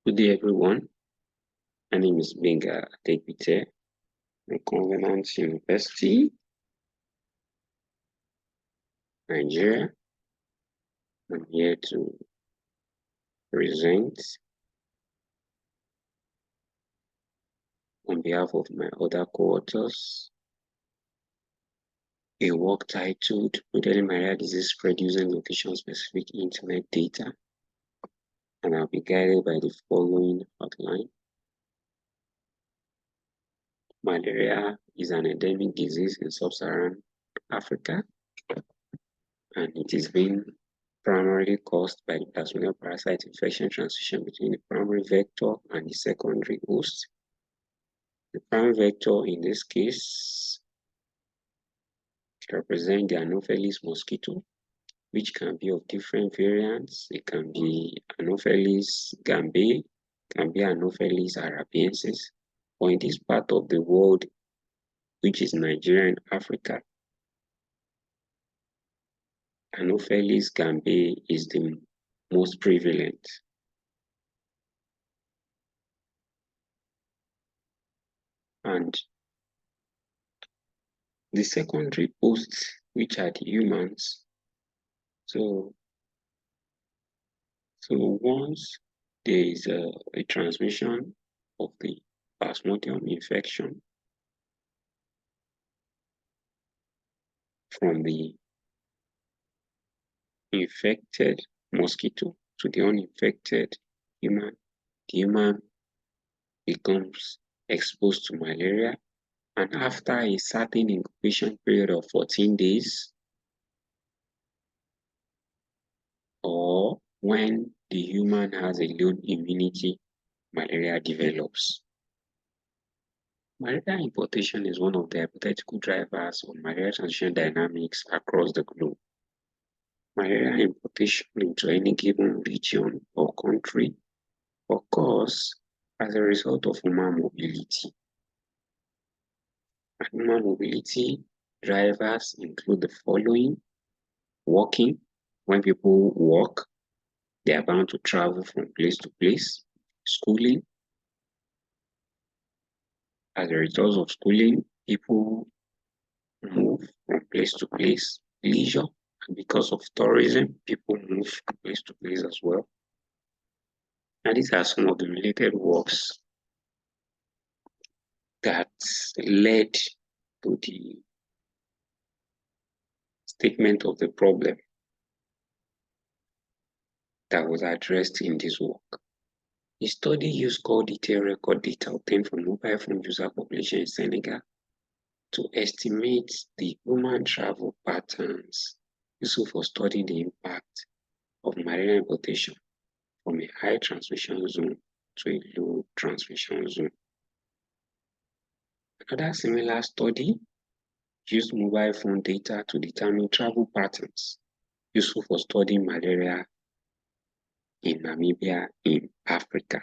Good day, everyone. My name is Gbenga Adegbite from Covenant University, Nigeria. I'm here to present on behalf of my other co-authors a work titled Modeling Malaria Disease Spread Using Location-Specific Internet Data, and I'll be guided by the following outline. Malaria is an endemic disease in sub-Saharan Africa, and it is being primarily caused by the plasmodium parasite infection transmission between the primary vector and the secondary host. The primary vector in this case represents the Anopheles mosquito, which can be of different variants. It can be Anopheles gambae, can be Anopheles arabiensis, or in this part of the world, which is Nigeria and Africa, Anopheles gambae is the most prevalent. And the secondary hosts, which are the humans, so once there is a transmission of the plasmodium infection from the infected mosquito to the uninfected human, the human becomes exposed to malaria, and after a certain incubation period of 14 days, or when the human has a low immunity, malaria develops. Malaria importation is one of the hypothetical drivers of malaria transmission dynamics across the globe. Malaria importation into any given region or country occurs as a result of human mobility. And human mobility drivers include the following: walking. When people walk, they are bound to travel from place to place. Schooling. As a result of schooling, people move from place to place. Leisure, and because of tourism, people move from place to place as well. And these are some of the related works that led to the statement of the problem that was addressed in this work. A study used call detailed record data obtained from mobile phone user population in Senegal to estimate the human travel patterns useful for studying the impact of malaria importation from a high transmission zone to a low transmission zone. Another similar study used mobile phone data to determine travel patterns useful for studying malaria in Namibia in Africa.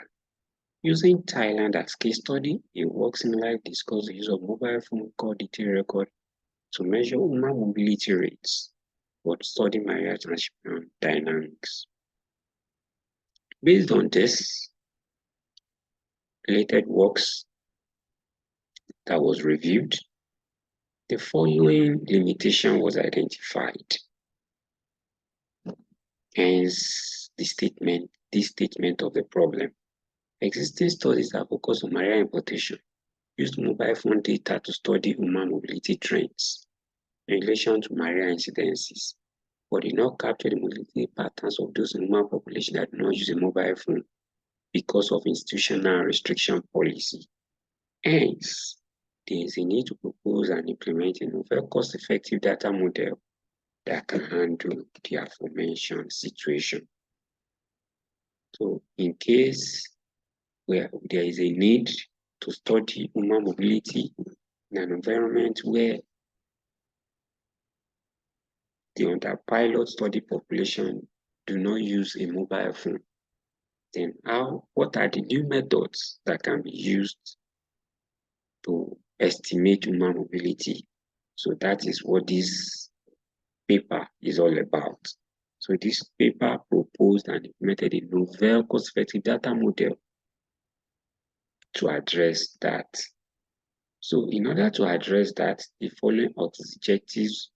Using Thailand as case study, a work similarly discussed the use of mobile phone called detailed record to measure human mobility rates for studying malaria transmission dynamics. Based on this related works that was reviewed, the following limitation was identified. Hence, this statement of the problem. Existing studies that focus on malaria importation used mobile phone data to study human mobility trends in relation to malaria incidences, but did not capture the mobility patterns of those in human population that do not use a mobile phone because of institutional restriction policy. Hence, there is a need to propose and implement a novel cost-effective data model that can handle the aforementioned situation. So, in case where there is a need to study human mobility in an environment where the under-pilot study population do not use a mobile phone, then what are the new methods that can be used to estimate human mobility? So that is what this paper is all about. So this paper proposed and implemented a novel cost-effective data model to address that. So in order to address that, the following objectives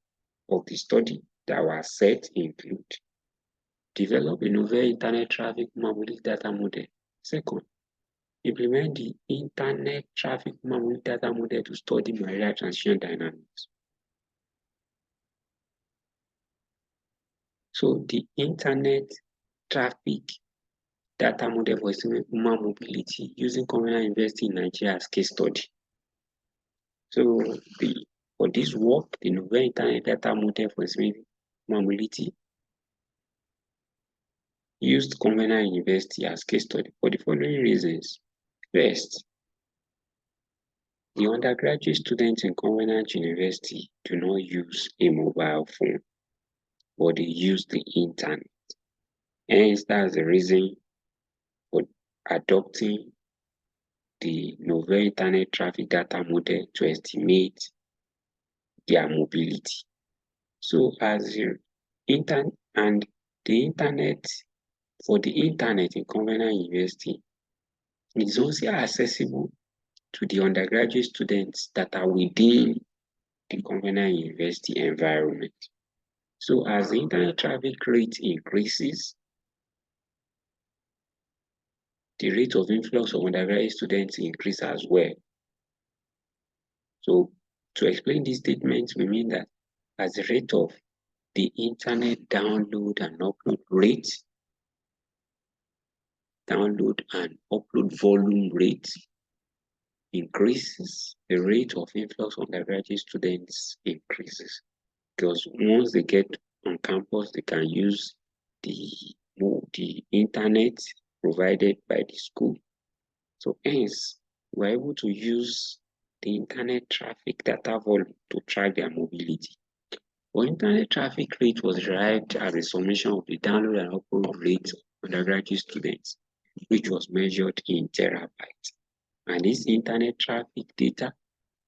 of the study that were set include: develop a novel internet traffic mobility data model. Second, implement the internet traffic mobility data model to study malaria transmission dynamics. So the internet traffic data model for estimating human mobility using conventional university in Nigeria as case study. So for this work, the novel internet data model for estimating human mobility used conventional university as case study for the following reasons. First, the undergraduate students in conventional university do not use a mobile phone, but they use the internet. Hence, that's the reason for adopting the novel internet traffic data model to estimate their mobility. So as the internet for the internet in conventional university is also accessible to the undergraduate students that are within the conventional university environment. So as the internet traffic rate increases, the rate of influx of undergraduate students increase as well. So to explain this statement, we mean that as the rate of the internet download and upload volume rate increases, the rate of influx of undergraduate students increases. Because once they get on campus, they can use the internet provided by the school. So hence, we're able to use the internet traffic data volume to track their mobility. But internet traffic rate was derived as a summation of the download and upload rate of undergraduate students, which was measured in terabytes. And this internet traffic data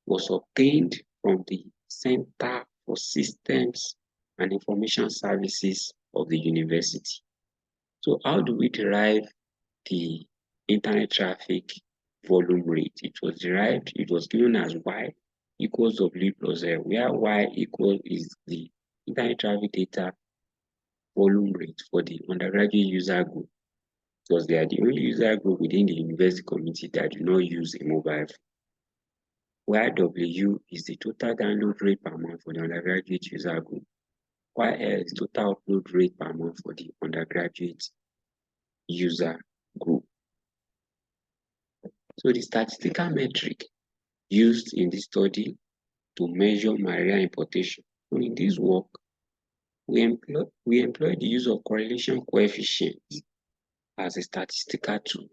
was obtained from the Center for Systems and Information Services of the university. So how do we derive the internet traffic volume rate? It was given as Y equals W plus L, where Y is the internet traffic data volume rate for the undergraduate user group, because they are the only user group within the university community that do not use a mobile phone. Where W is the total download rate per month for the undergraduate user group, while L is total upload rate per month for the undergraduate user group. So the statistical metric used in the study to measure malaria importation. So in this work, we employ the use of correlation coefficient as a statistical tool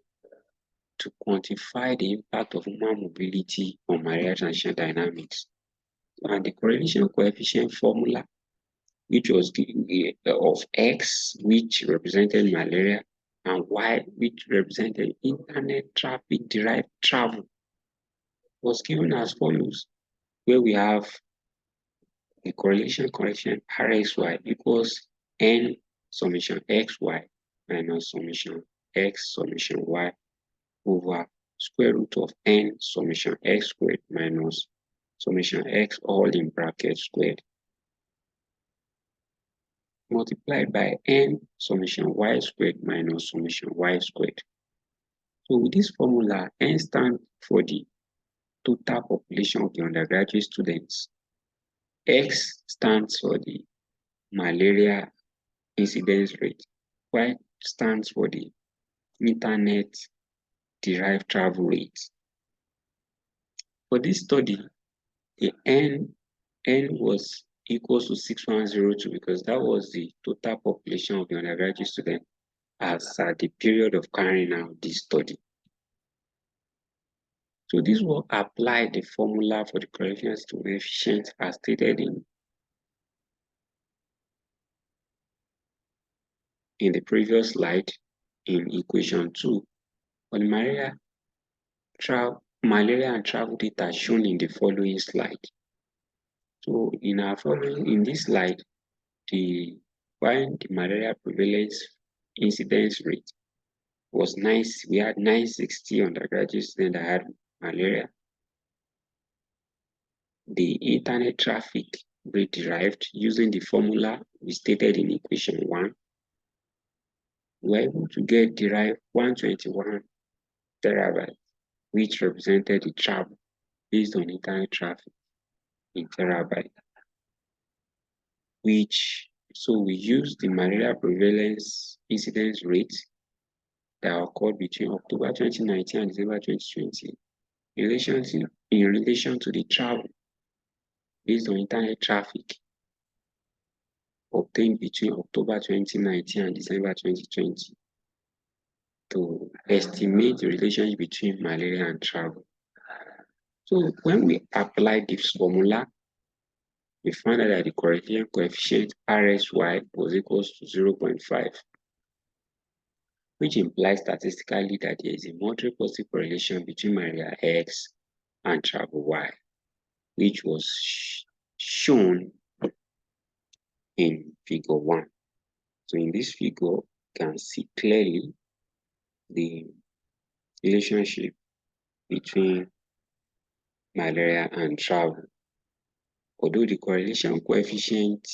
to quantify the impact of human mobility on malaria transmission dynamics. And the correlation coefficient formula, which was of X, which represented malaria, and Y, which represented internet traffic derived travel, was given as follows, where we have the correlation RXY equals N summation XY minus summation X summation Y over square root of N summation X squared minus summation X all in bracket squared multiplied by N summation Y squared minus summation Y squared. So with this formula, N stands for the total population of the undergraduate students. X stands for the malaria incidence rate. Y stands for the internet derived travel rate. For this study, the N was equals to 6102 because that was the total population of the undergraduate student as at the period of carrying out this study. So this will apply the formula for the correlation coefficient as stated in the previous slide in equation 2 for the malaria and travel data shown in the following slide. So in this slide, find the malaria prevalence incidence rate was nice. We had 960 undergraduate students that had malaria. The internet traffic we derived using the formula we stated in equation 1. We were able to derive 121 terabytes, which represented the travel based on internet traffic in terabyte. So we used the malaria prevalence incidence rate that occurred between October 2019 and December 2020 in relation to the travel based on internet traffic obtained between October 2019 and December 2020 to estimate the relationship between malaria and travel. So when we applied this formula, we found out that the correlation coefficient RSY was equals to 0.5, which implies statistically that there is a moderate positive correlation between malaria X and travel Y, which was shown in figure 1. So in this figure, you can see clearly the relationship between malaria and travel. Although the correlation coefficient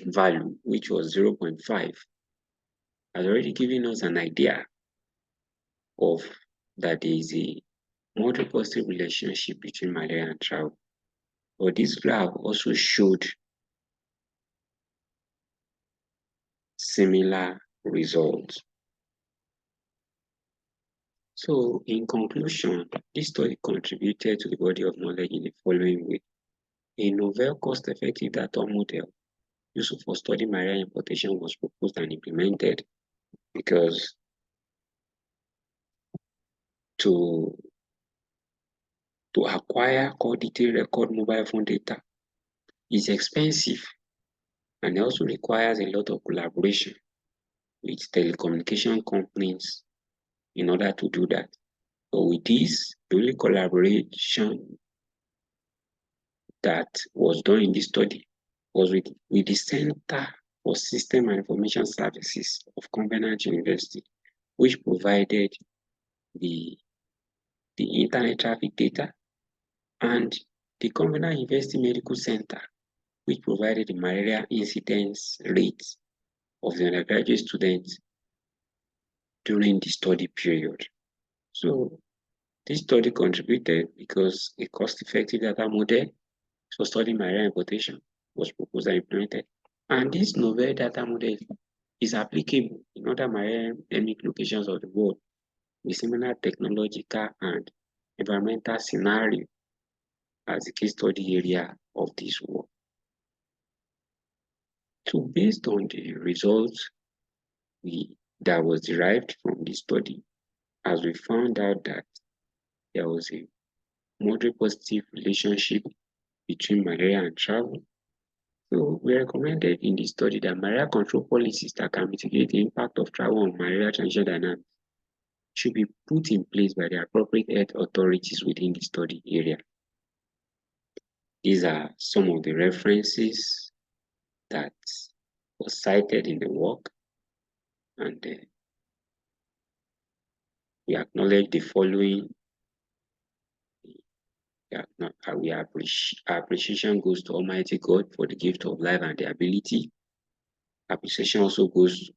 value, which was 0.5, has already given us an idea of that there is a moderate positive relationship between malaria and travel. But this graph also showed similar results. So in conclusion, this study contributed to the body of knowledge in the following way. A novel cost-effective data model used for studying malaria importation was proposed and implemented because to acquire detailed record mobile phone data is expensive and also requires a lot of collaboration with telecommunication companies in order to do that. But with this, the only collaboration that was done in this study was with the Center for System and Information Services of Gbenga University, which provided the internet traffic data, and the Gbenga University Medical Center, which provided the malaria incidence rates of the undergraduate students during the study period. So this study contributed because a cost-effective data model for studying malaria importation was proposed and implemented. And this novel data model is applicable in other malaria endemic locations of the world with similar technological and environmental scenario as the case study area of this work. So based on the results that was derived from this study, as we found out that there was a moderate positive relationship between malaria and travel. So we recommended in this study that malaria control policies that can mitigate the impact of travel on malaria transmission dynamics should be put in place by the appropriate health authorities within the study area. These are some of the references that was cited in the work, and we acknowledge the following. Our appreciation goes to Almighty God for the gift of life and the ability. Appreciation also goes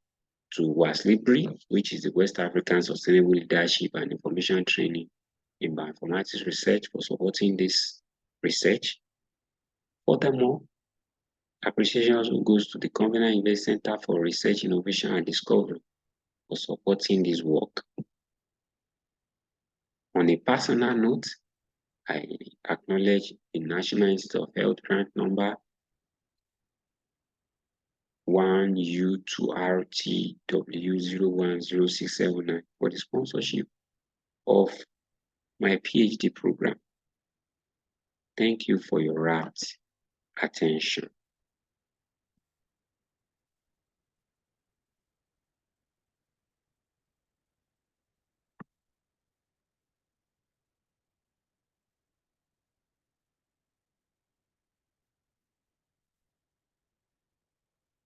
to WASLIBRI, which is the West African Sustainable Leadership and Information Training in Bioinformatics Research, for supporting this research. Furthermore, appreciation also goes to the Gbenga University Center for Research, Innovation and Discovery for supporting this work. On a personal note, I acknowledge the National Institute of Health grant number 1U2RTW010679 for the sponsorship of my PhD program. Thank you for your rapt attention.